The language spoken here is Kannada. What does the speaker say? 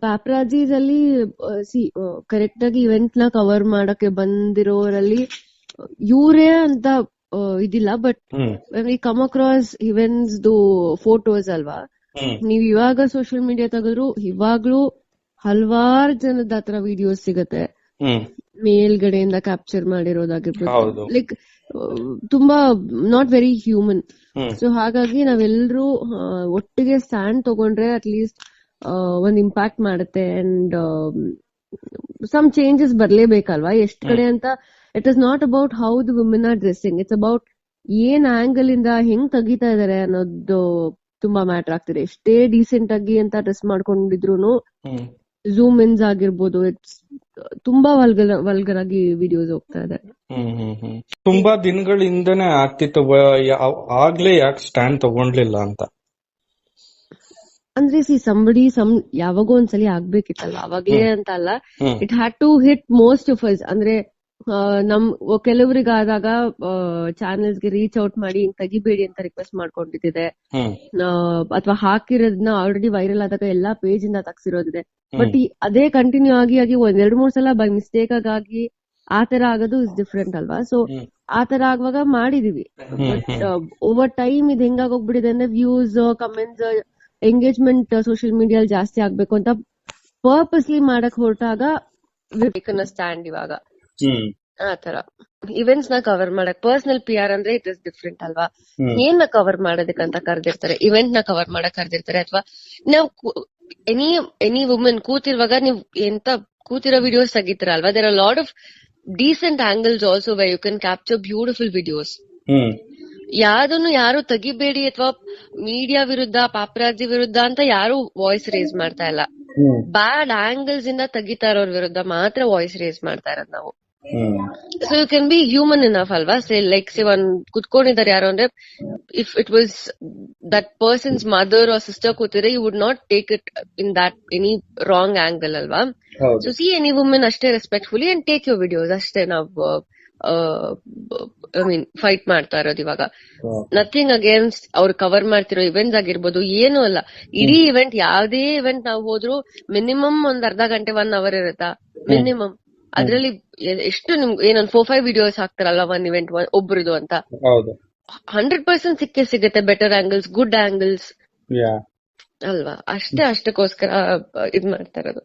ಪ್ಯಾಪ್ರಾಜೀಸ್ ಅಲ್ಲಿ ಕರೆಕ್ಟ್ ಆಗಿ ಇವೆಂಟ್ ನ ಕವರ್ ಮಾಡಕ್ಕೆ ಬಂದಿರೋರಲ್ಲಿ ಇವರೇ ಅಂತ ಇದಿಲ್ಲ. But we come across events photos ಅಲ್ವಾ, ನೀವ್ ಇವಾಗ ಸೋಷಿಯಲ್ ಮೀಡಿಯಾ ತೆಗೆದ್ರು ಇವಾಗ್ಲೂ ಹಲವಾರು ಜನದ ಹತ್ರ ವಿಡಿಯೋಸ್ ಸಿಗತ್ತೆ ಮೇಲ್ಗಡೆಯಿಂದ ಕ್ಯಾಪ್ಚರ್ ಮಾಡಿರೋದಾಗಿರ್ಬೋದು. ಲೈಕ್ ತುಂಬಾ ನಾಟ್ ವೆರಿ ಹ್ಯೂಮನ್. ಸೊ ಹಾಗಾಗಿ ನಾವೆಲ್ಲರೂ ಒಟ್ಟಿಗೆ ಸ್ಟ್ಯಾಂಡ್ ತಗೊಂಡ್ರೆ ಅಟ್ ಲೀಸ್ಟ್ ಒಂದ್ ಇಂಪ್ಯಾಕ್ಟ್ ಮಾಡುತ್ತೆ ಅಂಡ್ ಸಮ್ ಚೇಂಜಸ್ ಬರ್ಲೇಬೇಕಲ್ವಾ ಎಷ್ಟ್ ಕಡೆ ಅಂತ. It is not about how the women are dressing, it's about ಏನ್ ಆಂಗಲ್ ಇಂದ ಹೆಂಗ್ ತೆಗಿತಾ ಇದಾರೆ ಅನ್ನೋದು ತುಂಬಾ ಮ್ಯಾಟರ್ ಆಗ್ತಿದೆ. ಎಷ್ಟೇ ಡೀಸೆಂಟ್ ಆಗಿ ಅಂತ ಡ್ರೆಸ್ ಮಾಡ್ಕೊಂಡಿದ್ರು ಝೂಮ್ ಇನ್ಸ್ ಆಗಿರ್ಬೋದು, ಇಟ್ಸ್ ತುಂಬಾ ವಲ್ಗರ್ ಆಗಿ ವಿಡಿಯೋಸ್ ಹೋಗ್ತಾ ಇದೆ. ತುಂಬಾ ದಿನಗಳಿಂದನೇ ಆಗ್ತಿತ್ತು, ಆಗ್ಲೇ ಯಾಕೆ ಸ್ಟ್ಯಾಂಡ್ ತಗೊಂಡ್ಲಿಲ್ಲ ಅಂತ. ಅಂದ್ರೆ ಯಾವಾಗೋ ಒಂದ್ಸಲಿ ಆಗ್ಬೇಕಿತ್ತಲ್ಲ, ಅವಾಗ್ಲೇ ಅಂತ ಅಲ್ಲ. It had to hit most of us. ಅಂದ್ರೆ ಕೆಲವರಿಗಾದಾಗ ಚಾನೆಲ್ಸ್ ಗೆ ರೀಚ್ ಔಟ್ ಮಾಡಿ ತೆಗಿಬೇಡಿ ಅಂತ ರಿಕ್ವೆಸ್ಟ್ ಮಾಡ್ಕೊಂಡಿದ್ದಿದೆ, ಅಥವಾ ಹಾಕಿರೋದನ್ನ ಆಲ್ರೆಡಿ ವೈರಲ್ ಆದಾಗ ಎಲ್ಲಾ ಪೇಜ್ ಇಂದ ತಗ್ಸಿರೋದಿದೆ. ಬಟ್ ಅದೇ ಕಂಟಿನ್ಯೂ ಆಗಿ ಒಂದ್ 2-3 ಸಲ ಬೈ ಮಿಸ್ಟೇಕ್ ಆಗಿ ಆತರ ಆಗೋದು ಇಸ್ ಡಿಫ್ರೆಂಟ್ ಅಲ್ವಾ. ಸೊ ಆತರ ಆಗುವಾಗ ಮಾಡಿದೀವಿ. ಬಟ್ ಓವರ್ ಟೈಮ್ ಇದು ಹೆಂಗಾಗೋಗ್ಬಿಟ್ಟಿದೆ ಅಂದ್ರೆ ವ್ಯೂಸ್, ಕಮೆಂಟ್ಸ್, ಎಂಗೇಜ್ಮೆಂಟ್ ಸೋಷಿಯಲ್ ಮೀಡಿಯಾಲ್ ಜಾಸ್ತಿ ಆಗ್ಬೇಕು ಅಂತ ಪರ್ಪಸ್ಲಿ ಮಾಡಕ್ ಹೊರಟಾಗ ಸ್ಟ್ಯಾಂಡ್ ಇವಾಗ ಆತರ ಇವೆಂಟ್ಸ್ ನ ಕವರ್ ಮಾಡಕ್. ಪರ್ಸನಲ್ PR ಅಂದ್ರೆ ಇಟ್ ಇಸ್ ಡಿಫ್ರೆಂಟ್ ಅಲ್ವಾ. ಏನ್ ಕವರ್ ಮಾಡೋದಕ್ಕಂತ ಕರೆದಿರ್ತಾರೆ, ಇವೆಂಟ್ ನ ಕವರ್ ಮಾಡಕ್ ಕರೆದಿರ್ತಾರೆ. ಅಥವಾ ನಾವು ಎನಿ ವುಮೆನ್ ಕೂತಿರುವಾಗ ನೀವು ಎಂತ ಕೂತಿರೋ ವಿಡಿಯೋಸ್ ತೆಗಿತೀರ ಅಲ್ವಾ, there are lot of decent angles also where you can capture beautiful videos. ಯಾವ್ದನ್ನು ಯಾರು ತೆಗಿಬೇಡಿ ಅಥವಾ ಮೀಡಿಯಾ ವಿರುದ್ಧ, ಪಾಪರಾಜಿ ವಿರುದ್ಧ ಅಂತ ಯಾರು ವಾಯ್ಸ್ ರೇಸ್ ಮಾಡ್ತಾ ಇಲ್ಲ. ಬ್ಯಾಡ್ ಆಂಗಲ್ಸ್ ಇಂದ ತೆಗಿತಾ ಇರೋರ್ ವಿರುದ್ಧ ಮಾತ್ರ ವಾಯ್ಸ್ ರೇಸ್ ಮಾಡ್ತಾ ಇರೋದು ನಾವು. So you can be human enough ಅಲ್ವಾ. ಲೈಕ್ ಒಂದ್ ಕುತ್ಕೊಂಡಿದ್ದಾರೆ ಯಾರು ಅಂದ್ರೆ, if it was that person's mother or sister ಕೂತಿದ್ರೆ you would not take it in that any wrong angle ಅಲ್ವಾ. ಸೊ ಸಿ ಎನಿ ವುಮೆನ್ ಅಷ್ಟೇ respectfully and take your videos ಅಷ್ಟೇ. ನಾವು ಫೈಟ್ ಮಾಡ್ತಾ ಇರೋದು ಇವಾಗ. ನಥಿಂಗ್ ಅಗೇನ್ಸ್ಟ್ ಅವ್ರು ಕವರ್ ಮಾಡ್ತಿರೋ ಇವೆಂಟ್ಸ್ ಆಗಿರ್ಬೋದು, ಏನು ಅಲ್ಲ. ಇಡೀ ಇವೆಂಟ್, ಯಾವ್ದೇ ಇವೆಂಟ್ ನಾವು ಹೋದ್ರು ಮಿನಿಮಮ್ ಒಂದ್ ಅರ್ಧ ಗಂಟೆ 1 hour ಇರುತ್ತಾ ಮಿನಿಮಮ್. ಅದ್ರಲ್ಲಿ ಎಷ್ಟು ನಿಮ್ಗೆ ಏನೊಂದ್ 4-5 ವಿಡಿಯೋಸ್ ಹಾಕ್ತಾರಲ್ಲ ಒಂದ್ ಇವೆಂಟ್ ಒಬ್ರದು ಅಂತ, 100% ಸಿಗುತ್ತೆ ಬೆಟರ್ ಆಂಗಲ್ಸ್, ಗುಡ್ ಆಂಗಲ್ಸ್ ಅಲ್ವಾ. ಅಷ್ಟಕ್ಕೋಸ್ಕರ ಇದ್ ಮಾಡ್ತಾ ಇರೋದು.